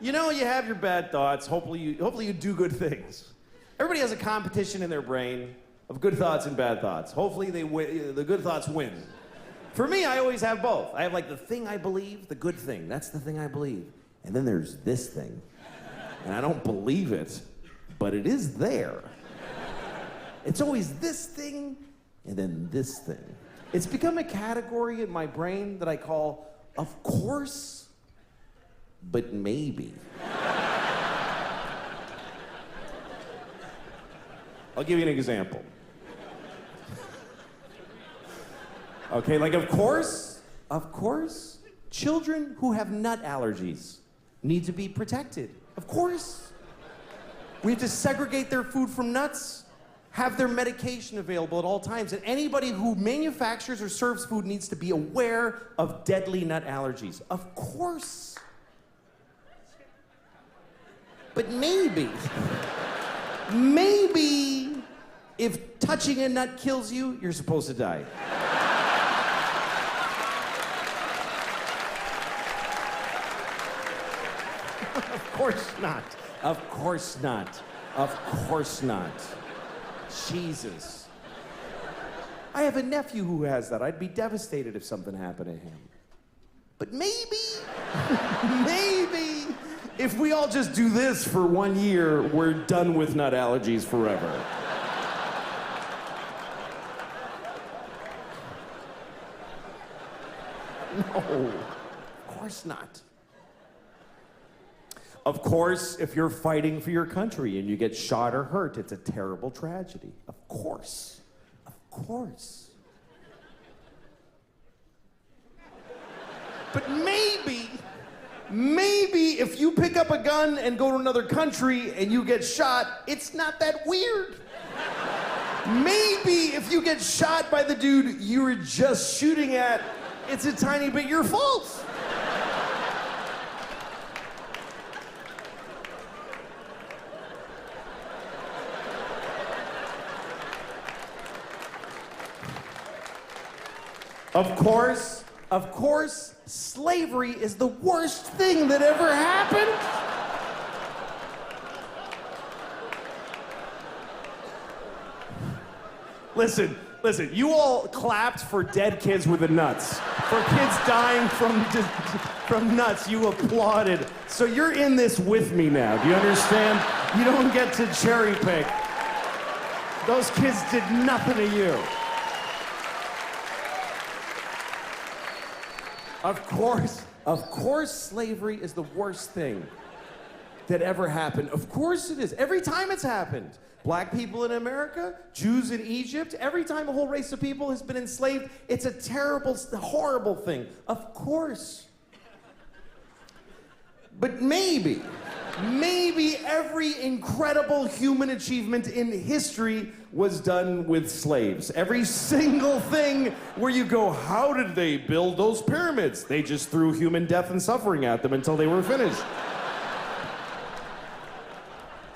You know, you have your bad thoughts. Hopefully you do good things. Everybody has a competition in their brain of good thoughts and bad thoughts. Hopefully the good thoughts win. For me, I always have both. I have like the thing I believe, the good thing. That's the thing I believe. And then there's this thing. And I don't believe it, but it is there. It's always this thing and then this thing. It's become a category in my brain that I call, of course, but maybe. I'll give you an example. Okay, like of course, children who have nut allergies need to be protected. Of course. We have to segregate their food from nuts, have their medication available at all times, and anybody who manufactures or serves food needs to be aware of deadly nut allergies. Of course. But maybe if touching a nut kills you, you're supposed to die. Of course not. Of course not. Of course not. Jesus. I have a nephew who has that. I'd be devastated if something happened to him. But maybe, if we all just do this for 1 year, we're done with nut allergies forever. No, of course not. Of course, if you're fighting for your country and you get shot or hurt, it's a terrible tragedy. Of course. Of course. But maybe if you pick up a gun and go to another country and you get shot, it's not that weird. Maybe if you get shot by the dude you were just shooting at, it's a tiny bit your fault. Of course, slavery is the worst thing that ever happened. Listen, you all clapped for dead kids with the nuts. For kids dying from nuts, you applauded. So you're in this with me now, do you understand? You don't get to cherry pick. Those kids did nothing to you. Of course, slavery is the worst thing that ever happened. Of course it is. Every time it's happened. Black people in America, Jews in Egypt, every time a whole race of people has been enslaved, it's a terrible, horrible thing. Of course. But maybe every incredible human achievement in history was done with slaves. Every single thing where you go, how did they build those pyramids? They just threw human death and suffering at them until they were finished.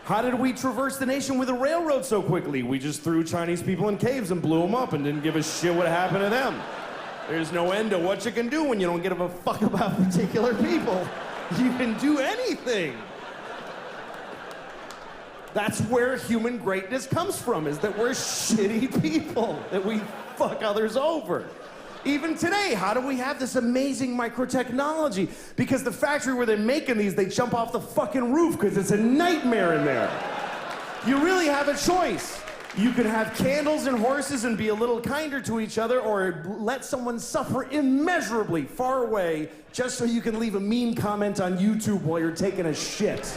How did we traverse the nation with a railroad so quickly? We just threw Chinese people in caves and blew them up and didn't give a shit what happened to them. There's no end to what you can do when you don't give a fuck about particular people. You can do anything. That's where human greatness comes from, is that we're shitty people, that we fuck others over. Even today, how do we have this amazing microtechnology? Because the factory where they're making these, they jump off the fucking roof because it's a nightmare in there. You really have a choice. You could have candles and horses and be a little kinder to each other, or let someone suffer immeasurably far away just so you can leave a mean comment on YouTube while you're taking a shit.